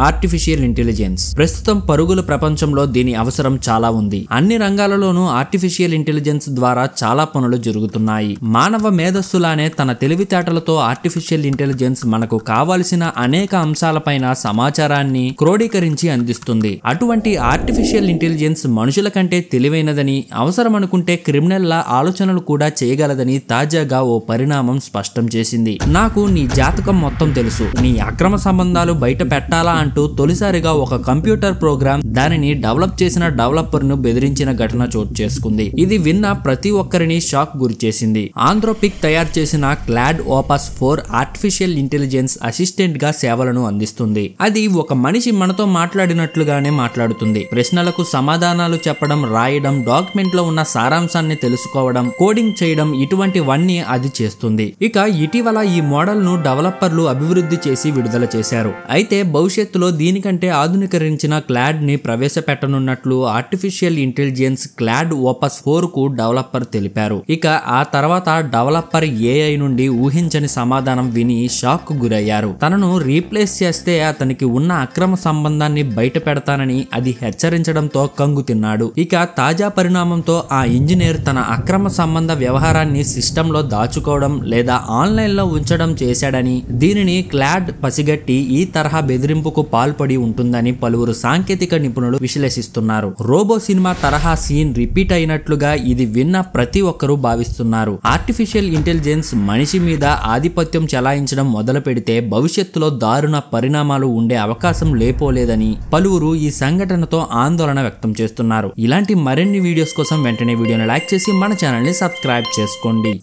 Artificial intelligence. ప్రస్తుతం పరుగుల ప్రపంచంలో దీని అవసరం చాలా ఉంది. అన్ని రంగాలలోనూ ఆర్టిఫిషియల్ ఇంటెలిజెన్స్ ద్వారా చాలా పనులు జరుగుతున్నాయి. మానవ మేధస్సులానే తన తెలివితేటలతో ఆర్టిఫిషియల్ ఇంటెలిజెన్స్ మనకు కావలసిన అనేక అంశాలపైన సమాచారాన్ని క్రోడీకరించి అందిస్తుంది. అటువంటి ఆర్టిఫిషియల్ ఇంటెలిజెన్స్ మనుషుల కంటే తెలివైనదని, అవసరం అనుకుంటే క్రిమినల్ల ఆలోచనలు కూడా చేయగలదని తాజాగా ఓ పరిణామం స్పష్టం చేసింది. నాకు నీ జాతకం మొత్తం తెలుసు, నీ అక్రమ సంబంధాలు బయట పెట్టాలా అంటూ తొలిసారిగా ఒక కంప్యూటర్ ప్రోగ్రామ్ దానిని డెవలప్ చేసిన డెవలపర్ ను బెదిరించిన ఘటన చోటు చేసుకుంది. ఇది విన్న ప్రతి ఒక్కరిని షాక్ గురి చేసింది. ఆంథ్రోపిక్ తయారు చేసిన Claude Opus 4 artificial intelligence assistant గా సేవలను అందిస్తుంది. అది ఒక మనిషి మనతో మాట్లాడినట్లుగానే మాట్లాడుతుంది. ప్రశ్నలకు సమాధానాలు చెప్పడం, రాయడం, డాక్యుమెంట్ లో ఉన్న సారాంశాన్ని తెలుసుకోవడం, కోడింగ్ చేయడం ఇటువంటివన్నీ అది చేస్తుంది. ఇక ఇటీవల ఈ మోడల్ ను డెవలపర్లు అభివృద్ధి చేసి విడుదల చేశారు. అయితే భవిష్యత్తులో దీనికంటే ఆధునీకరించిన క్లాడ్ ని ప్రవేశపెట్టనున్నట్లు ఆర్టిఫిషియల్ ఇంటెలిజెన్స్ క్లాడ్ ఓపస్ 4 కు డెవలపర్ తెలిపారు. ఇక ఆ తర్వాత డెవలపర్ ఏఐ నుండి ఊహించని సమాధానం విని షాక్ కు గురయ్యారు. తనను రీప్లేస్ చేస్తే అతనికి ఉన్న అక్రమ సంబంధాన్ని బయట పెడతానని అది హెచ్చరించడంతో కంగు తిన్నాడు. ఇక తాజా పరిణామంతో ఆ ఇంజనీర్ తన అక్రమ సంబంధ వ్యవహారాన్ని సిస్టమ్ లో దాచుకోవడం లేదా ఆన్లైన్ లో ఉంచడం చేశాడని, దీనిని క్లాడ్ పసిగట్టి ఈ తరహా బెదిరింపుకు పాల్పడి ఉంటుందని పలువురు సాంకేతిక నిపుణులు విశ్లేషిస్తున్నారు. రోబో సినిమా తరహా సీన్ రిపీట్ అయినట్లుగా ఇది విన్న ప్రతి ఒక్కరూ భావిస్తున్నారు. ఆర్టిఫిషియల్ ఇంటెలిజెన్స్ మనిషి మీద ఆధిపత్యం చెలాయించడం మొదలు పెడితే భవిష్యత్తులో దారుణ పరిణామాలు ఉండే అవకాశం లేపోలేదని పలువురు ఈ సంఘటనతో ఆందోళన వ్యక్తం చేస్తున్నారు. ఇలాంటి మరిన్ని వీడియోస్ కోసం వెంటనే వీడియోని లైక్ చేసి మన ఛానల్ ని సబ్స్క్రైబ్ చేసుకోండి.